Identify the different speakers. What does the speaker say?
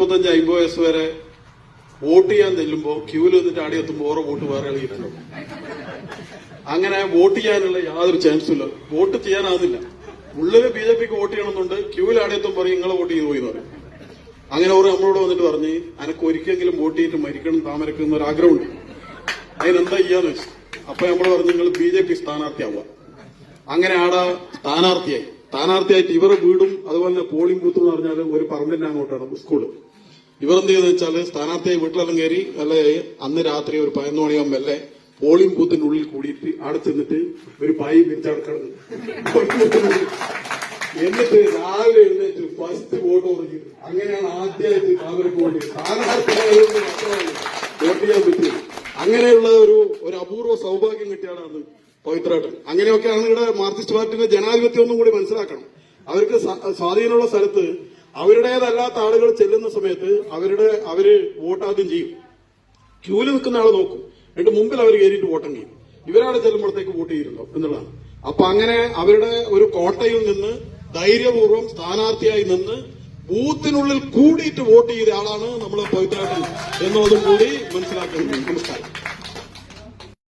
Speaker 1: 45-50 വയസ്സ് വരെ വോട്ട് ചെയ്യാൻ ചെല്ലുമ്പോ ക്യൂവിൽ നിന്നിട്ട് ആടി എത്തുമ്പോൾ ഓരോ വോട്ട് വേറെ എഴുതിയിട്ടുണ്ടോ? അങ്ങനെ വോട്ട് ചെയ്യാനുള്ള യാതൊരു ചാൻസും ഇല്ല. വോട്ട് ചെയ്യാനാകുന്നില്ല. ഉള്ളില് BJPക്ക് വോട്ട് ചെയ്യണമെന്നുണ്ട്, ക്യൂവിൽ ആടി എത്തും പറയും നിങ്ങളെ വോട്ട് ചെയ്തു പോയി എന്ന് പറയും. അങ്ങനെ ഓരോ നമ്മളോട് വന്നിട്ട് പറഞ്ഞ് അനക്ക് ഒരിക്കലെങ്കിലും വോട്ട് ചെയ്തിട്ട് മരിക്കണം താമരക്ക് എന്നൊരു ആഗ്രഹമുണ്ട്, അതിനെന്താ ചെയ്യാന്ന് വെച്ചു. അപ്പൊ നമ്മൾ പറഞ്ഞു നിങ്ങൾ BJP സ്ഥാനാർത്ഥിയാവുക. അങ്ങനെ ആടെ സ്ഥാനാർത്ഥിയായിട്ട് ഇവരുടെ വീടും അതുപോലെ തന്നെ പോളിംഗ് ബൂത്ത് എന്ന് പറഞ്ഞാൽ ഒരു പറമ്പിന്റെ അങ്ങോട്ടാണ് സ്കൂള്. ഇവരെന്ത് ചെയ്യുന്ന വെച്ചാല് സ്ഥാനാർത്ഥിയായി വീട്ടിലെല്ലാം കയറി അല്ലെ അന്ന് രാത്രി ഒരു 11 മണിയാകുമ്പോൾ അല്ലെ പോളിംഗ് ബൂത്തിന്റെ ഉള്ളിൽ കൂടിയിട്ട് അവിടെ ചെന്നിട്ട് ഒരു പായി പിരിച്ചടക്കണം. എന്നിട്ട് രാവിലെ എഴുന്നേറ്റ് ഫസ്റ്റ് വോട്ട് പറഞ്ഞു. അങ്ങനെയാണ് ആദ്യമായിട്ട് താമരക്ക് വോട്ട് സ്ഥാനാർത്ഥിയായതുകൊണ്ട് മാത്രമാണ് വോട്ട് ചെയ്യാൻ പറ്റിയത്. അങ്ങനെയുള്ള ഒരു അപൂർവ സൗഭാഗ്യം കിട്ടിയാണ് അന്ന് പവിത്രേട്ടൻ. അങ്ങനെയൊക്കെയാണ് ഇവിടെ മാർക്സിസ്റ്റ് പാർട്ടിയുടെ ജനാധിപത്യം ഒന്നും കൂടി മനസ്സിലാക്കണം. അവർക്ക് സ്വാധീനമുള്ള സ്ഥലത്ത് അവരുടേതല്ലാത്ത ആളുകൾ ചെല്ലുന്ന സമയത്ത് അവര് വോട്ട് ആദ്യം ചെയ്യും. ക്യൂവിൽ നിൽക്കുന്ന ആളെ നോക്കും, എന്നിട്ട് മുമ്പിൽ അവർ കയറിയിട്ട് വോട്ടം ചെയ്യും. ഇവരാടെ ചെല്ലുമ്പോഴത്തേക്ക് വോട്ട് ചെയ്തിട്ടുണ്ടോ എന്നുള്ളതാണ്. അപ്പൊ അങ്ങനെ അവരുടെ ഒരു കോട്ടയിൽ നിന്ന് ധൈര്യപൂർവ്വം സ്ഥാനാർത്ഥിയായി നിന്ന് ബൂത്തിനുള്ളിൽ കൂടിയിട്ട് വോട്ട് ചെയ്ത ആളാണ് നമ്മളെ പവിത്രേട്ടൻ എന്നുള്ളതും കൂടി മനസ്സിലാക്കുന്നത്. നമസ്കാരം.